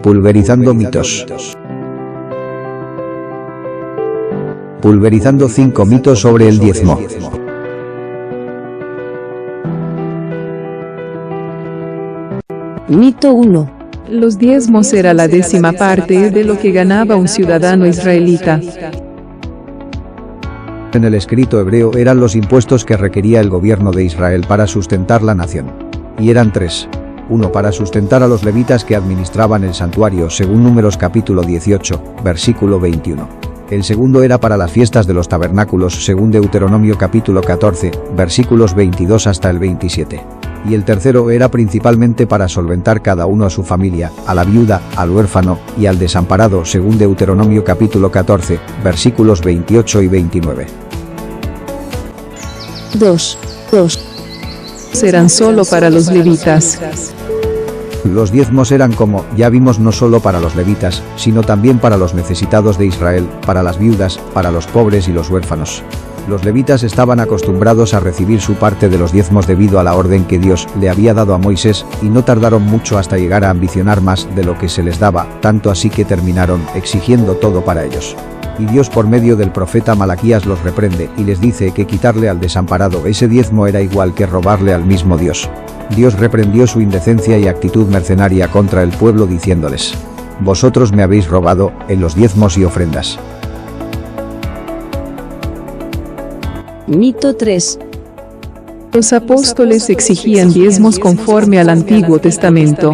Pulverizando mitos. Pulverizando 5 mitos sobre el diezmo. Mito 1. Los diezmos era la 10ª parte de lo que ganaba un ciudadano israelita. En el escrito hebreo eran los impuestos que requería el gobierno de Israel para sustentar la nación. Y eran 3. 1 para sustentar a los levitas que administraban el santuario según Números capítulo 18, versículo 21. El segundo era para las fiestas de los tabernáculos según Deuteronomio capítulo 14, versículos 22 hasta el 27. Y el tercero era principalmente para solventar cada uno a su familia, a la viuda, al huérfano y al desamparado según Deuteronomio capítulo 14, versículos 28 y 29. 2. Eran solo para los levitas. Los diezmos eran, como ya vimos, no solo para los levitas, sino también para los necesitados de Israel, para las viudas, para los pobres y los huérfanos. Los levitas estaban acostumbrados a recibir su parte de los diezmos debido a la orden que Dios le había dado a Moisés, y no tardaron mucho hasta llegar a ambicionar más de lo que se les daba, tanto así que terminaron exigiendo todo para ellos. Y Dios por medio del profeta Malaquías los reprende y les dice que quitarle al desamparado ese diezmo era igual que robarle al mismo Dios. Dios reprendió su indecencia y actitud mercenaria contra el pueblo diciéndoles: vosotros me habéis robado en los diezmos y ofrendas. Mito 3. Los apóstoles exigían diezmos conforme al Antiguo Testamento.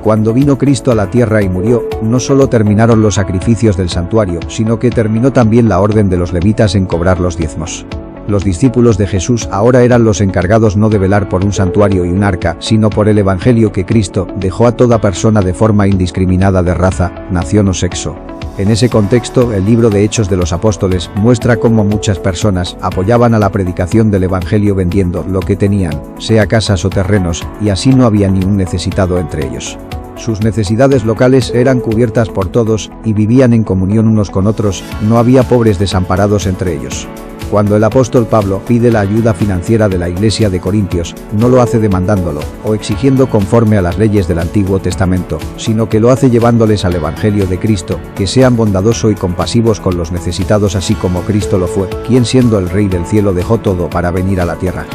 Cuando vino Cristo a la tierra y murió, no solo terminaron los sacrificios del santuario, sino que terminó también la orden de los levitas en cobrar los diezmos. Los discípulos de Jesús ahora eran los encargados no de velar por un santuario y un arca, sino por el evangelio que Cristo dejó a toda persona de forma indiscriminada de raza, nación o sexo. En ese contexto, el libro de Hechos de los Apóstoles muestra cómo muchas personas apoyaban a la predicación del evangelio vendiendo lo que tenían, sea casas o terrenos, y así no había ni un necesitado entre ellos. Sus necesidades locales eran cubiertas por todos y vivían en comunión unos con otros, no había pobres desamparados entre ellos. Cuando el apóstol Pablo pide la ayuda financiera de la iglesia de Corintios, no lo hace demandándolo o exigiendo conforme a las leyes del Antiguo Testamento, sino que lo hace llevándoles al evangelio de Cristo, que sean bondadosos y compasivos con los necesitados así como Cristo lo fue, quien siendo el Rey del cielo dejó todo para venir a la tierra.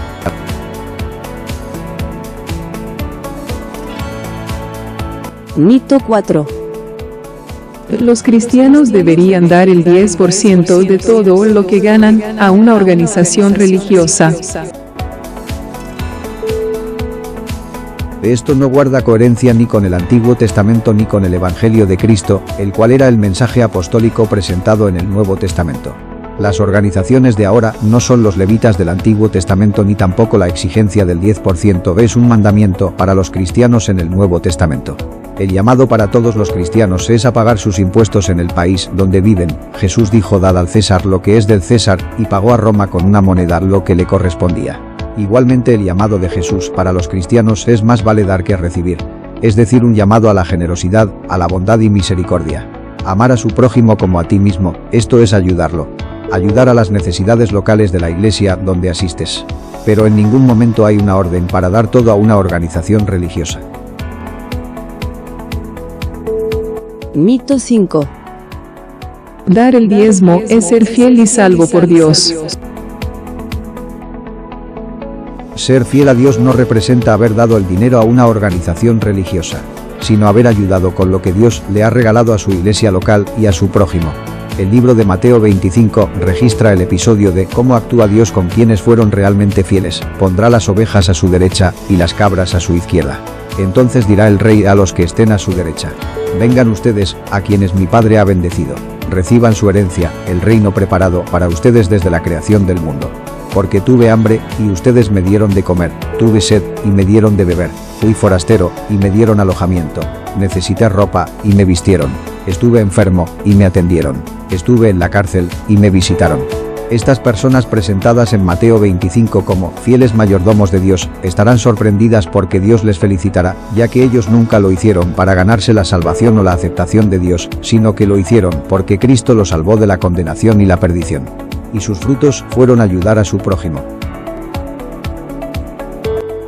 Mito 4. Los cristianos deberían dar el 10% de todo lo que ganan a una organización religiosa. Esto no guarda coherencia ni con el Antiguo Testamento ni con el Evangelio de Cristo, el cual era el mensaje apostólico presentado en el Nuevo Testamento. Las organizaciones de ahora no son los levitas del Antiguo Testamento ni tampoco la exigencia del 10% es un mandamiento para los cristianos en el Nuevo Testamento. El llamado para todos los cristianos es a pagar sus impuestos en el país donde viven. Jesús dijo: dad al César lo que es del César, y pagó a Roma con una moneda lo que le correspondía. Igualmente el llamado de Jesús para los cristianos es más vale dar que recibir, es decir, un llamado a la generosidad, a la bondad y misericordia. Amar a su prójimo como a ti mismo, esto es ayudarlo. Ayudar a las necesidades locales de la iglesia donde asistes. Pero en ningún momento hay una orden para dar todo a una organización religiosa. Mito 5. Dar el diezmo es ser fiel y salvo por Dios. Ser fiel a Dios no representa haber dado el dinero a una organización religiosa, sino haber ayudado con lo que Dios le ha regalado a su iglesia local y a su prójimo. El libro de Mateo 25 registra el episodio de cómo actúa Dios con quienes fueron realmente fieles. Pondrá las ovejas a su derecha y las cabras a su izquierda. Entonces dirá el rey a los que estén a su derecha: vengan ustedes, a quienes mi Padre ha bendecido, reciban su herencia, el reino preparado para ustedes desde la creación del mundo. Porque tuve hambre, y ustedes me dieron de comer, tuve sed, y me dieron de beber, fui forastero, y me dieron alojamiento, necesité ropa, y me vistieron, estuve enfermo, y me atendieron, estuve en la cárcel, y me visitaron. Estas personas presentadas en Mateo 25 como fieles mayordomos de Dios, estarán sorprendidas porque Dios les felicitará, ya que ellos nunca lo hicieron para ganarse la salvación o la aceptación de Dios, sino que lo hicieron porque Cristo los salvó de la condenación y la perdición. Y sus frutos fueron ayudar a su prójimo.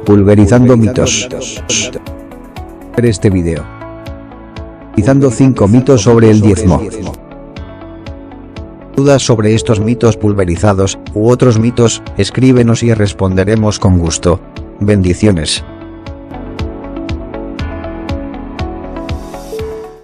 Pulverizando mitos. este video. Analizando 5 mitos sobre el diezmo. ¿Dudas sobre estos mitos pulverizados, u otros mitos? Escríbenos y responderemos con gusto. Bendiciones.